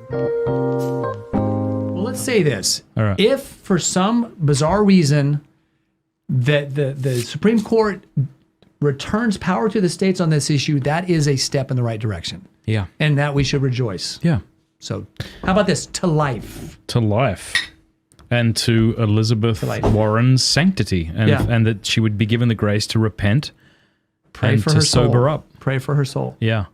Well, let's say this. All right. If for some bizarre reason that the Supreme Court returns power to the states on this issue, that is a step in the right direction. Yeah. And that we should rejoice. Yeah. So how about this? To life. To life. And to Elizabeth Warren's sanctity. And that she would be given the grace to repent. Pray and for to her soul. sober up. Pray for her soul. Yeah.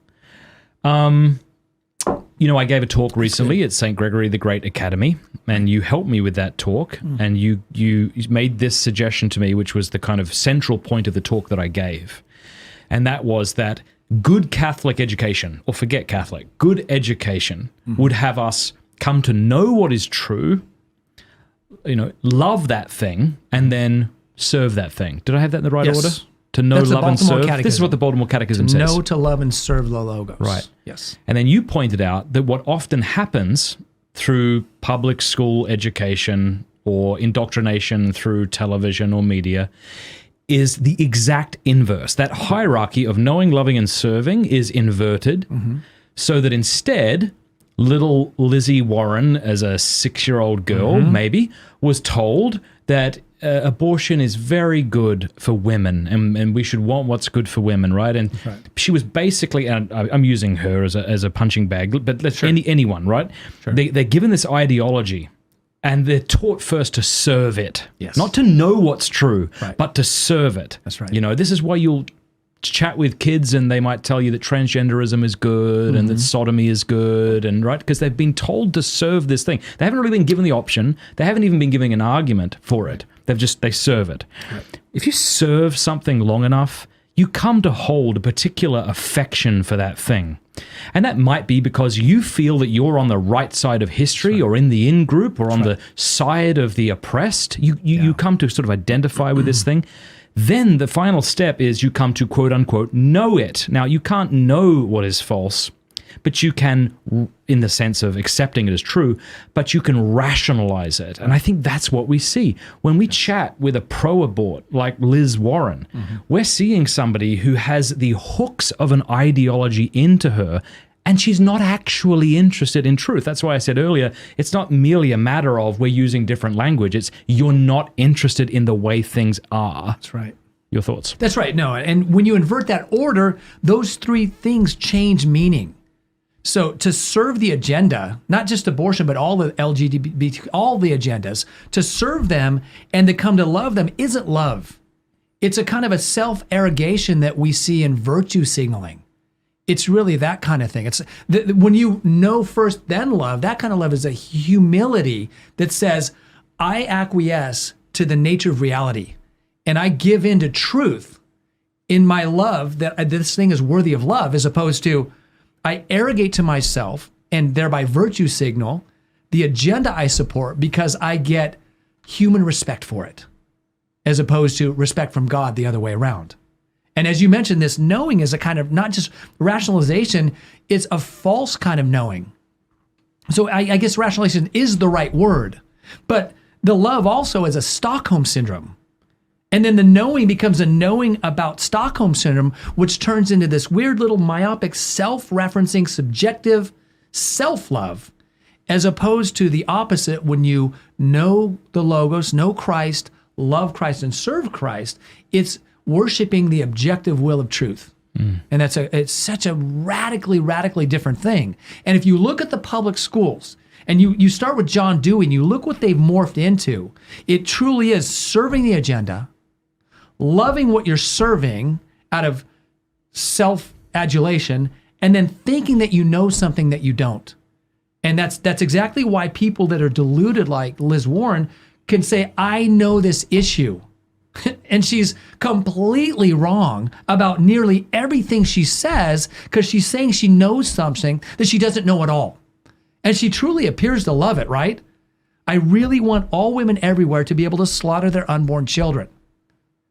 I gave a talk recently at St. Gregory the Great Academy, and you helped me with that talk, and you made this suggestion to me, which was the kind of central point of the talk that I gave, and that was that good Catholic education, or forget Catholic, good education would have us come to know what is true, love that thing, and then serve that thing. Did I have that in the right order? To know, love, and serve. This is what the Baltimore Catechism says. Know, to love, and serve the Logos. Right. Yes. And then you pointed out that what often happens through public school education or indoctrination through television or media is the exact inverse. That hierarchy of knowing, loving, and serving is inverted, so that instead, little Lizzie Warren, as a 6-year-old girl, maybe, was told that abortion is very good for women, and we should want what's good for women, right? And she was basically, and I'm using her as a punching bag, but anyone, right? Sure. They're given this ideology, and they're taught first to serve it, not to know what's true, but to serve it. That's right. This is why you'll chat with kids and they might tell you that transgenderism is good and that sodomy is good, and right, because they've been told to serve this thing. They haven't really been given the option. They haven't even been given an argument for it. They serve it. Right. If you serve something long enough, you come to hold a particular affection for that thing. And that might be because you feel that you're on the right side of history, or in the in-group, or on the side of the oppressed. You come to sort of identify with this thing. Then the final step is you come to, quote unquote, know it. Now, you can't know what is false, but you can, in the sense of accepting it as true, but you can rationalize it. And I think that's what we see. When we chat with a pro-abort like Liz Warren, we're seeing somebody who has the hooks of an ideology into her, and she's not actually interested in truth. That's why I said earlier, it's not merely a matter of we're using different language. It's you're not interested in the way things are. That's right. Your thoughts? That's right. No, and when you invert that order, those three things change meaning. So to serve the agenda, not just abortion, but all the LGBT, all the agendas, to serve them and to come to love them isn't love. It's a kind of a self-arrogation that we see in virtue signaling. It's really that kind of thing. It's when you know first, then love. That kind of love is a humility that says, I acquiesce to the nature of reality, and I give in to truth in my love that this thing is worthy of love, as opposed to I arrogate to myself and thereby virtue signal the agenda I support because I get human respect for it, as opposed to respect from God the other way around. And as you mentioned, this knowing is a kind of not just rationalization, it's a false kind of knowing. So I guess rationalization is the right word, but the love also is a Stockholm syndrome. And then the knowing becomes a knowing about Stockholm syndrome, which turns into this weird little myopic, self-referencing, subjective self-love, as opposed to the opposite when you know the Logos, know Christ, love Christ, and serve Christ. It's worshiping the objective will of truth. And it's such a radically different thing. And if you look at the public schools, and you start with John Dewey, and you look what they've morphed into, it truly is serving the agenda, loving what you're serving out of self-adulation, and then thinking that you know something that you don't. And that's exactly why people that are deluded like Liz Warren can say, I know this issue. And she's completely wrong about nearly everything she says, because she's saying she knows something that she doesn't know at all. And she truly appears to love it, right? I really want all women everywhere to be able to slaughter their unborn children.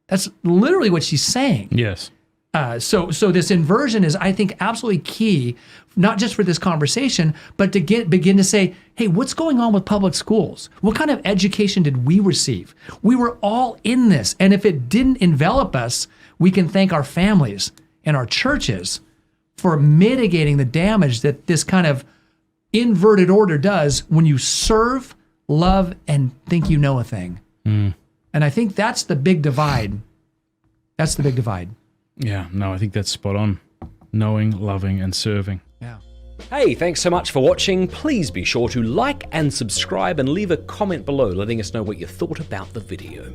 That's literally what she's saying. Yes. So this inversion is, I think, absolutely key, not just for this conversation, but to begin to say, hey, what's going on with public schools? What kind of education did we receive? We were all in this. And if it didn't envelop us, we can thank our families and our churches for mitigating the damage that this kind of inverted order does when you serve, love, and think you know a thing. And I think that's the big divide. That's the big divide. Yeah, no, I think that's spot on. Knowing, loving, and serving. Yeah. Hey, thanks so much for watching. Please be sure to like and subscribe and leave a comment below letting us know what you thought about the video.